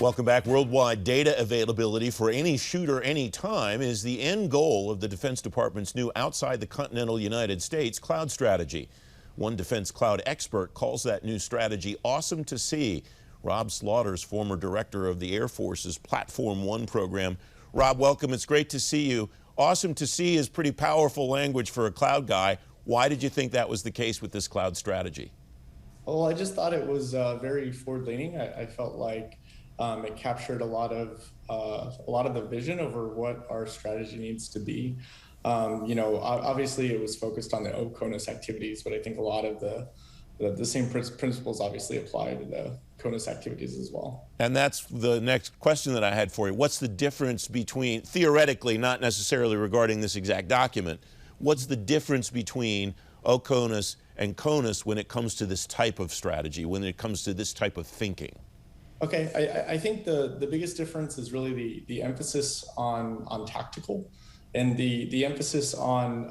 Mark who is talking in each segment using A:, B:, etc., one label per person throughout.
A: Welcome back. Worldwide data availability for any shooter anytime is the end goal of the Defense Department's new outside the continental United States cloud strategy. One defense cloud expert calls that new strategy awesome to see. Rob Slaughter's former director of the Air Force's Platform One program. Rob, welcome. It's great to see you. Awesome to see is pretty powerful language for a cloud guy. Why did you think that was the case with this cloud strategy?
B: Well, I just thought it was very forward-leaning. I felt like it captured a lot of the vision over what our strategy needs to be. Obviously it was focused on the OCONUS activities, but I think a lot of the same principles obviously apply to the CONUS activities as well.
A: And that's the next question that I had for you. What's the difference between, theoretically, not necessarily regarding this exact document, what's the difference between OCONUS and CONUS when it comes to this type of strategy, when it comes to this type of thinking?
B: Okay, I think the biggest difference is really the emphasis on tactical and the emphasis on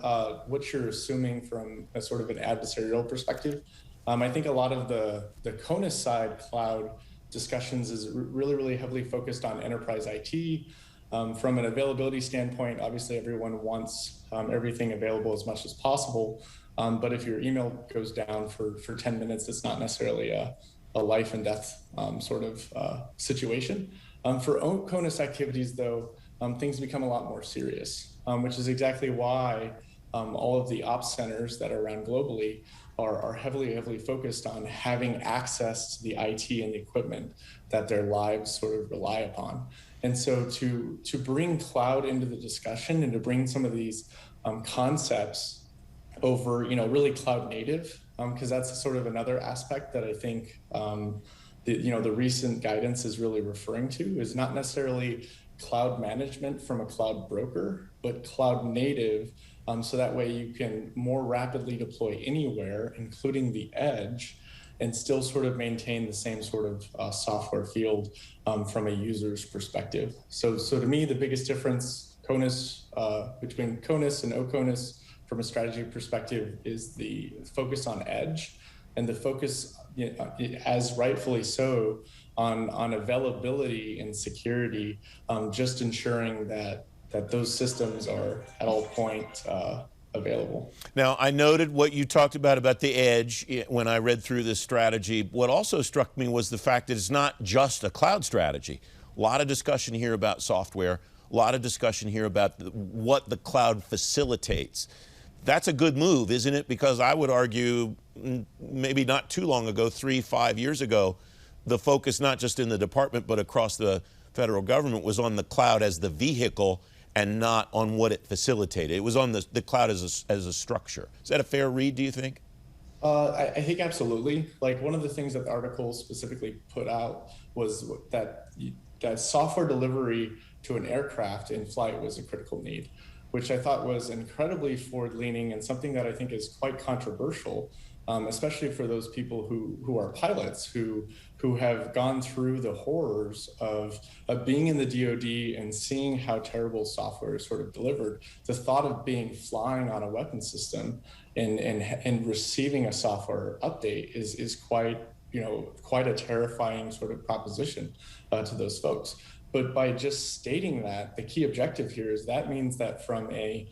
B: what you're assuming from a sort of an adversarial perspective. I think a lot of the CONUS side cloud discussions is really heavily focused on enterprise IT. From an availability standpoint, obviously everyone wants everything available as much as possible. But if your email goes down for 10 minutes, it's not necessarily a life and death sort of situation. For CONUS activities, though, things become a lot more serious, which is exactly why all of the ops centers that are around globally are heavily focused on having access to the IT and the equipment that their lives sort of rely upon. And so to bring cloud into the discussion and to bring some of these concepts over, really cloud native, because that's sort of another aspect that I think the recent guidance is really referring to, is not necessarily cloud management from a cloud broker, but cloud native, so that way you can more rapidly deploy anywhere, including the edge, and still sort of maintain the same sort of software field from a user's perspective. So to me, the biggest difference between CONUS and OCONUS from a strategy perspective is the focus on edge and the focus, as rightfully so, on availability and security, just ensuring that those systems are at all point available.
A: Now, I noted what you talked about the edge when I read through this strategy. What also struck me was the fact that it's not just a cloud strategy. A lot of discussion here about software, a lot of discussion here about what the cloud facilitates. That's a good move, isn't it? Because I would argue maybe not too long ago, 3-5 years ago, the focus not just in the department but across the federal government was on the cloud as the vehicle and not on what it facilitated. It was on the cloud as a structure. Is that a fair read, do you think?
B: I think absolutely. Like, one of the things that the article specifically put out was that software delivery to an aircraft in flight was a critical need, which I thought was incredibly forward-leaning and something that I think is quite controversial, especially for those people who are pilots, who have gone through the horrors of being in the DoD and seeing how terrible software is sort of delivered. The thought of flying on a weapon system and receiving a software update is quite a terrifying sort of proposition to those folks. But by just stating that, the key objective here is that means that from a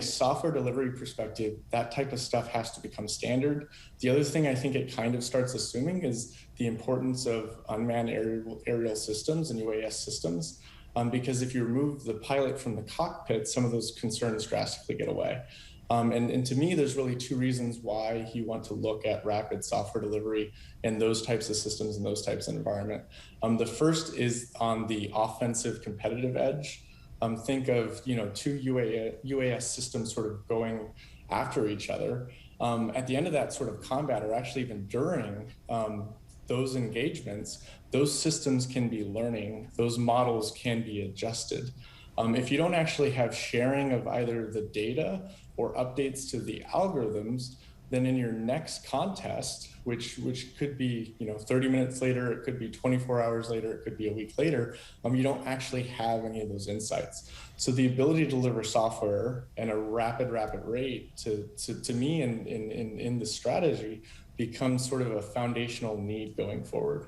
B: software delivery perspective, that type of stuff has to become standard. The other thing I think it kind of starts assuming is the importance of unmanned aerial systems and UAS systems, because if you remove the pilot from the cockpit, some of those concerns drastically get away. And to me, there's really two reasons why you want to look at rapid software delivery in those types of systems and those types of environment. The first is on the offensive competitive edge. Think of two UAS systems sort of going after each other. At the end of that sort of combat, or actually even during those engagements, those systems can be learning, those models can be adjusted. If you don't actually have sharing of either the data or updates to the algorithms, then in your next contest, which could be 30 minutes later, it could be 24 hours later, it could be a week later, you don't actually have any of those insights. So the ability to deliver software at a rapid rate to me in the strategy becomes sort of a foundational need going forward.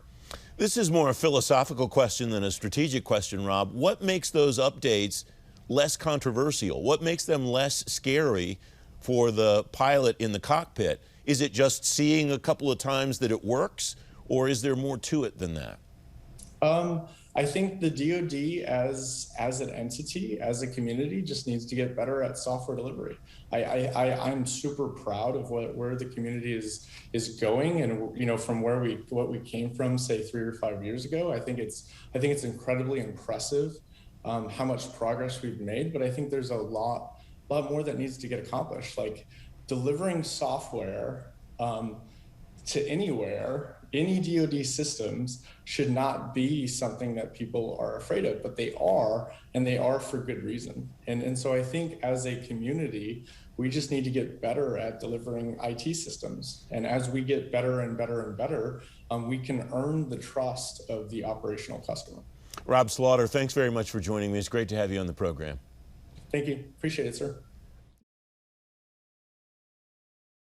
A: This is more a philosophical question than a strategic question, Rob. What makes those updates less controversial? What makes them less scary for the pilot in the cockpit? Is it just seeing a couple of times that it works, or is there more to it than that?
B: I think the DoD as an entity, as a community, just needs to get better at software delivery. I'm super proud of where the community is going, and from what we came from, say 3 or 5 years ago. I think it's incredibly impressive how much progress we've made, but I think there's a lot more that needs to get accomplished, like delivering software to anywhere. Any DoD systems should not be something that people are afraid of, but they are, and they are for good reason. And so I think as a community, we just need to get better at delivering IT systems. And as we get better and better and better, we can earn the trust of the operational customer.
A: Rob Slaughter, thanks very much for joining me. It's great to have you on the program.
B: Thank you. Appreciate it, sir.